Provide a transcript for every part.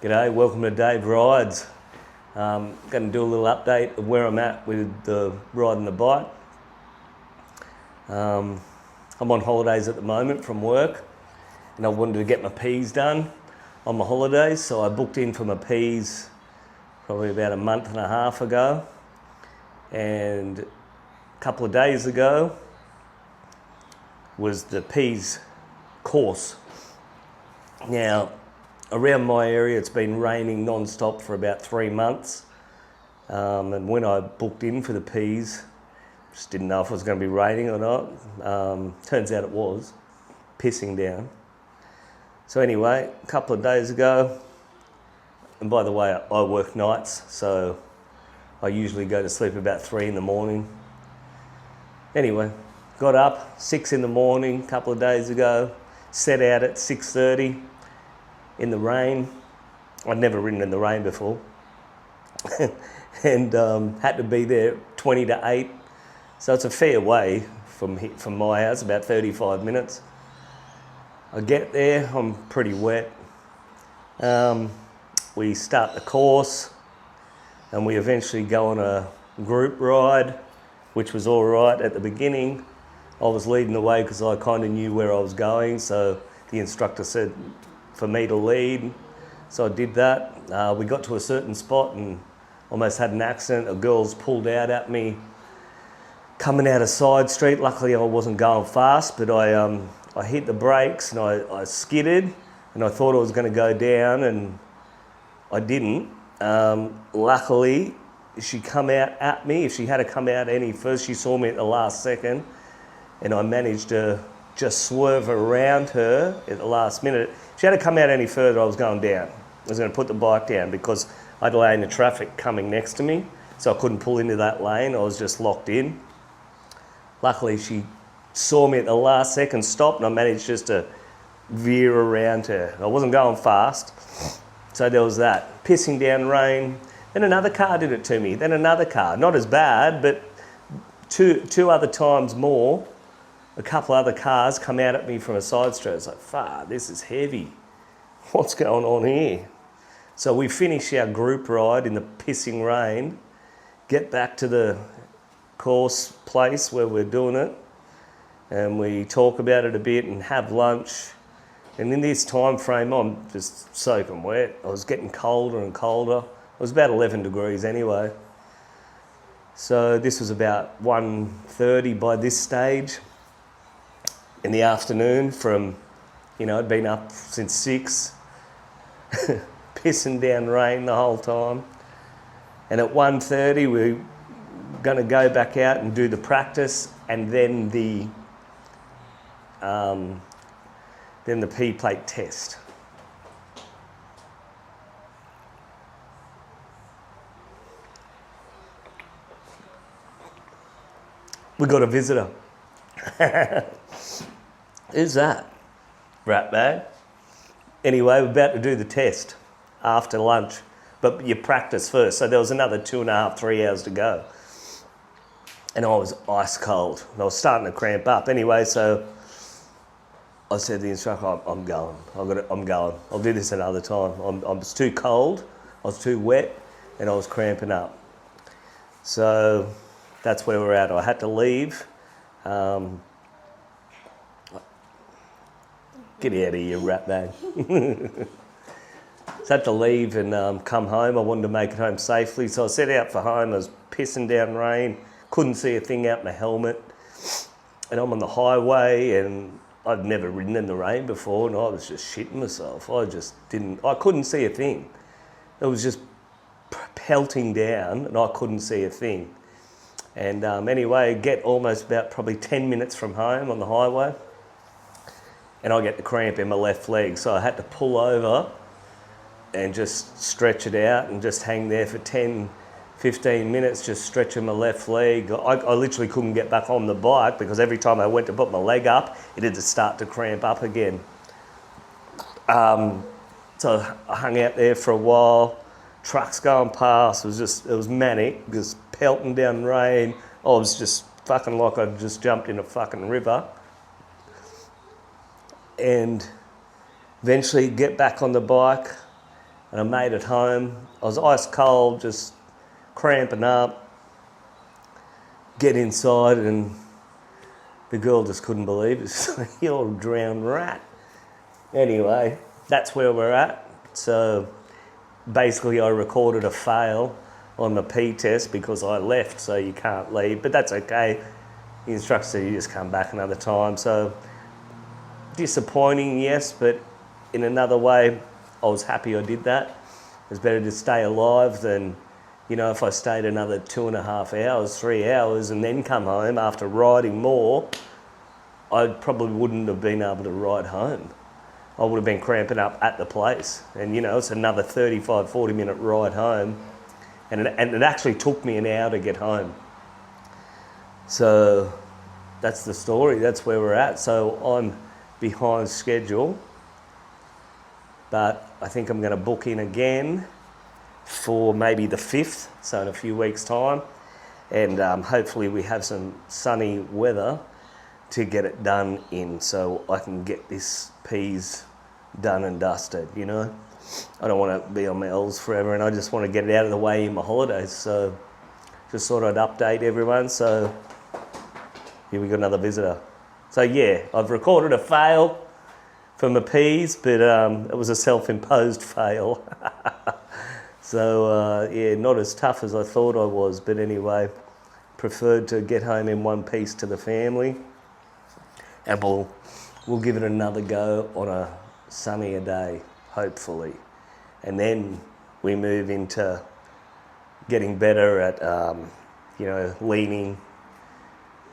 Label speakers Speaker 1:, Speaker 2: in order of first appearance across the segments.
Speaker 1: G'day, welcome to Dave Rides. Going to do a little update of where I'm at with the riding the bike. I'm on holidays at the moment from work and I wanted to get my P's done on my holidays, so I booked in for my P's probably about a month and a half ago, and a couple of days ago was the P's course. Now, around my area, it's been raining non-stop for about 3 months. And when I booked in for the P's, just didn't know if it was going to be raining or not. Turns out it was, pissing down. So anyway, a couple of days ago, and by the way, I work nights, so I usually go to sleep about 3 in the morning. Anyway, got up 6 in the morning a couple of days ago, set out at 6:30. In the rain. I'd never ridden in the rain before. And had to be there 20 to 8. So it's a fair way from my house, about 35 minutes. I get there, I'm pretty wet. We start the course and we eventually go on a group ride, which was all right at the beginning. I was leading the way because I kind of knew where I was going, so the instructor said for me to lead, so I did that. We got to a certain spot and almost had an accident. A girl's pulled out at me coming out a side street. Luckily I wasn't going fast, but I hit the brakes and I skidded and I thought I was going to go down and I didn't. Luckily she come out at me. If she had to come out any first, she saw me at the last second and I managed to just swerve around her at the last minute. If she had to come out any further, I was going down. I was going to put the bike down because I'd lane of traffic coming next to me, so I couldn't pull into that lane. I was just locked in. Luckily, she saw me at the last second, stopped, and I managed just to veer around her. I wasn't going fast, so there was that. Pissing down rain. Then another car did it to me. Then another car. Not as bad, but two other times more. A couple other cars come out at me from a side street. It's like, fuck, this is heavy. What's going on here? So we finish our group ride in the pissing rain, get back to the course place where we're doing it, and we talk about it a bit and have lunch. And in this time frame, I'm just soaking wet. I was getting colder and colder. It was about 11 degrees anyway. So this was about 1:30 by this stage. In the afternoon from, I'd been up since 6, pissing down rain the whole time. And at 1:30 we're going to go back out and do the practice and then the P plate test. We got a visitor. Who's that? Rat bag. Anyway, we're about to do the test after lunch, but you practice first. So there was another 2.5, 3 hours to go. And I was ice cold. And I was starting to cramp up. Anyway, so I said to the instructor, I'm going. I'm going. I'll do this another time. I was too cold, I was too wet, and I was cramping up. So that's where we're at. I had to leave. Get out of here, rat bag. So I had to leave and come home. I wanted to make it home safely, so I set out for home. I was pissing down rain, couldn't see a thing out my helmet, and I'm on the highway, and I'd never ridden in the rain before, and I was just shitting myself. I couldn't see a thing. It was just pelting down, and I couldn't see a thing. And anyway, get almost about probably 10 minutes from home on the highway, and I get the cramp in my left leg. So I had to pull over and just stretch it out and just hang there for 10, 15 minutes, just stretching my left leg. I literally couldn't get back on the bike because every time I went to put my leg up, it had to start to cramp up again. So I hung out there for a while, trucks going past, it was manic, just pelting down rain. I was just fucking like I'd just jumped in a fucking river. And eventually get back on the bike, and I made it home. I was ice cold, just cramping up. Get inside, and the girl just couldn't believe it. She's like, "You're a drowned rat." Anyway, that's where we're at. So basically I recorded a fail on the P test because I left, so you can't leave, but that's okay. The instructor said you just come back another time. So disappointing, yes, but in another way, I was happy I did that. It's better to stay alive than, you know, if I stayed another 2.5 hours, 3 hours, and then come home after riding more, I probably wouldn't have been able to ride home. I would have been cramping up at the place. And, you know, it's another 35, 40-minute ride home. And it actually took me an hour to get home. So that's the story. That's where we're at. So I'm behind schedule. But I think I'm going to book in again for maybe the 5th, so in a few weeks' time. And hopefully we have some sunny weather to get it done in, so I can get this P's done and dusted, you know. I don't want to be on my L's forever, and I just want to get it out of the way in my holidays. So just thought I'd update everyone. So here we got another visitor. So yeah, I've recorded a fail for my P's, but it was a self-imposed fail. So yeah, not as tough as I thought I was, but anyway, preferred to get home in one piece to the family. And we'll give it another go on a sunnier day, hopefully. And then we move into getting better at, you know, leaning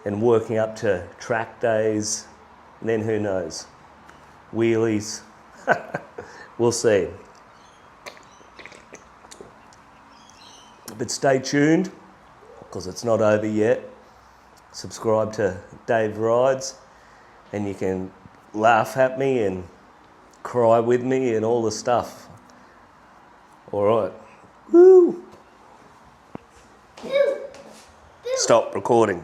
Speaker 1: and working up to track days. And then who knows? Wheelies. We'll see. But stay tuned, because it's not over yet. Subscribe to Dave Rides, and you can laugh at me and cry with me and all the stuff. All right. Woo! Stop recording.